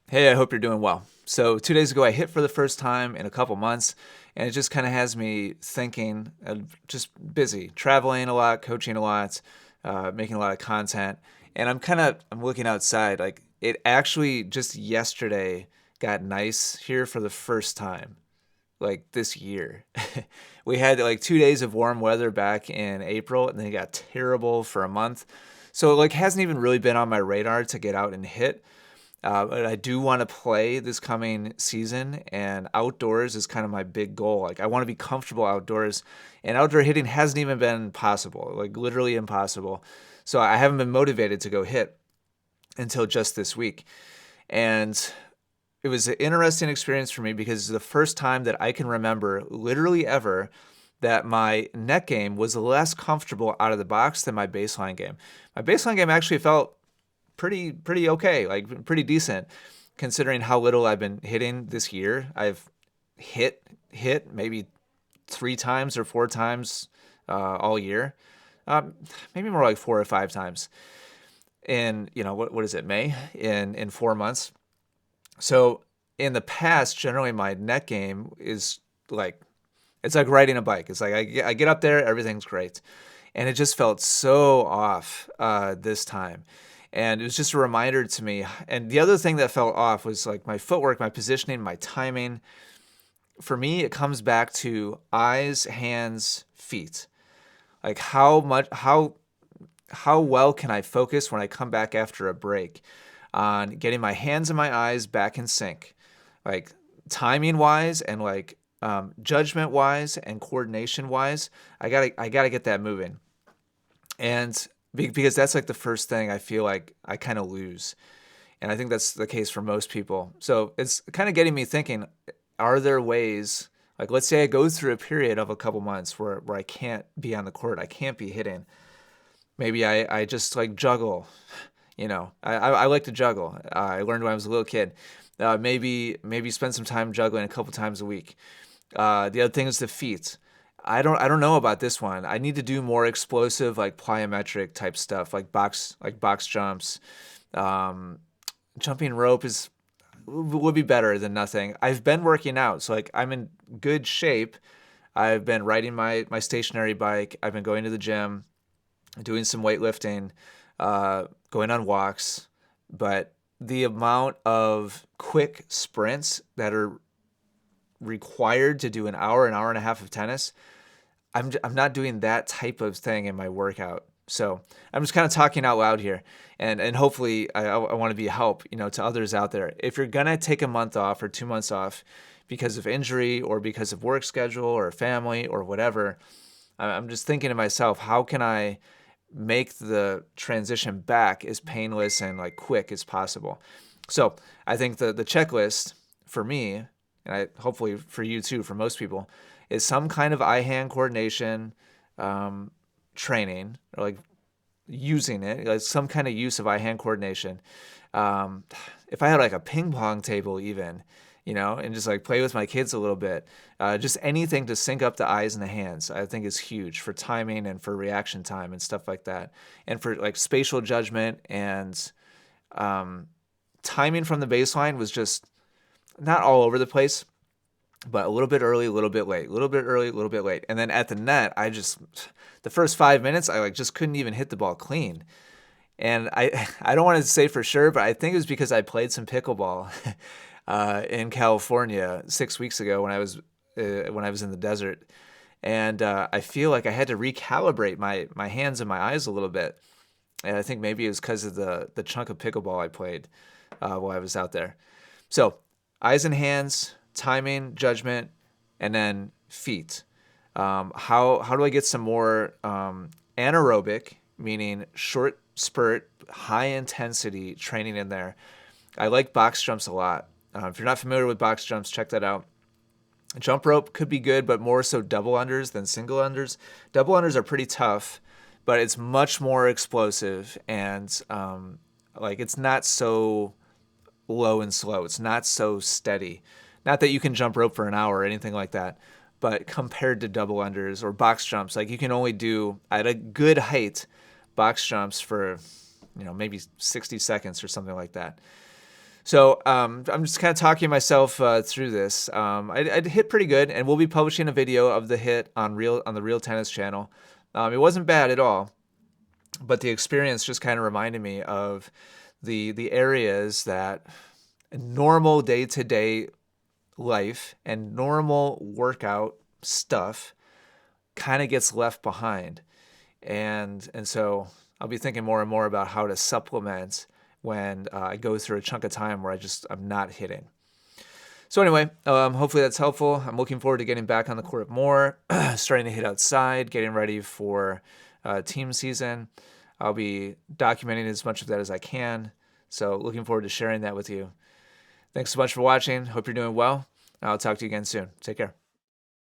Hey, I hope you're doing well. So, 2 days ago, I hit for the first time in a couple months, and it just kind of has me thinking, just busy, traveling a lot, coaching a lot, making a lot of content. And I'm looking outside. Like, it actually just yesterday got nice here for the first time, like this year. We had like 2 days of warm weather back in April, and then it got terrible for a month. So, like, hasn't even really been on my radar to get out and hit. But I do want to play this coming season, and outdoors is kind of my big goal. Like, I want to be comfortable outdoors, and outdoor hitting hasn't even been possible, like, literally impossible. So I haven't been motivated to go hit until just this week. And it was an interesting experience for me because it's the first time that I can remember, literally ever, that my net game was less comfortable out of the box than my baseline game. My baseline game actually felt pretty okay, like pretty decent considering how little I've been hitting this year. I've hit maybe 3 times or 4 times all year, um, maybe more like 4 or 5 times in what is it, May, in 4 months. So in the past, generally my net game is like it's like riding a bike. It's like I get up there, everything's great. And it just felt so off this time. And it was just a reminder to me. And the other thing that felt off was like my footwork, my positioning, my timing. For me, it comes back to eyes, hands, feet. Like how well can I focus when I come back after a break on getting my hands and my eyes back in sync, like timing wise and like judgment wise and coordination wise. I gotta get that moving, and because that's like the first thing I feel like I kind of lose, and I think that's the case for most people. So it's kind of getting me thinking: are there ways? Like, let's say I go through a period of a couple months where I can't be on the court, I can't be hitting. Maybe I just like juggle. I like to juggle. I learned when I was a little kid. Maybe spend some time juggling a couple times a week. The other thing is the feet. I don't know about this one. I need to do more explosive like plyometric type stuff like box jumps. Um, Jumping rope is would be better than nothing. I've been working out, so like I'm in good shape. I've been riding my stationary bike. I've been going to the gym, doing some weightlifting, going on walks, but the amount of quick sprints that are required to do an hour and a half of tennis, I'm not doing that type of thing in my workout. So I'm just kind of talking out loud here, and hopefully I want to be a help, to others out there. If you're gonna take a month off or 2 months off because of injury or because of work schedule or family or whatever, I'm just thinking to myself, how can I make the transition back as painless and like quick as possible? So I think the checklist for me, and hopefully for you too, for most people, is some kind of eye hand coordination um, training, or like using it, like some kind of use of eye hand coordination. Um, if I had like a ping pong table, even, and just like play with my kids a little bit, just anything to sync up the eyes and the hands, I think is huge for timing and for reaction time and stuff like that, and for like spatial judgment and um, timing from the baseline was just not all over the place, but a little bit early, a little bit late, a little bit early, a little bit late. And then at the net, the first 5 minutes, I like just couldn't even hit the ball clean. And I don't want to say for sure, but I think it was because I played some pickleball in California 6 weeks ago when I was in the desert, and I feel like I had to recalibrate my hands and my eyes a little bit. And I think maybe it was because of the chunk of pickleball I played while I was out there. So eyes and hands, timing, judgment, and then feet. How do I get some more anaerobic, meaning short spurt, high intensity training in there? I like box jumps a lot. If you're not familiar with box jumps, check that out. Jump rope could be good, but more so double unders than single unders. Double unders are pretty tough, but it's much more explosive, and like it's not so low and slow. It's not so steady. Not that you can jump rope for an hour or anything like that, but compared to double unders or box jumps, like you can only do at a good height box jumps for maybe 60 seconds or something like that. So I'm just kind of talking myself through this. I hit pretty good, and we'll be publishing a video of the hit on the Real Tennis channel. It wasn't bad at all, but the experience just kind of reminded me of the areas that normal day-to-day life and normal workout stuff kind of gets left behind. And so I'll be thinking more and more about how to supplement when I go through a chunk of time where I'm not hitting. So anyway, hopefully that's helpful. I'm looking forward to getting back on the court more, starting to hit outside, getting ready for team season. I'll be documenting as much of that as I can. So looking forward to sharing that with you. Thanks so much for watching. Hope you're doing well. I'll talk to you again soon. Take care.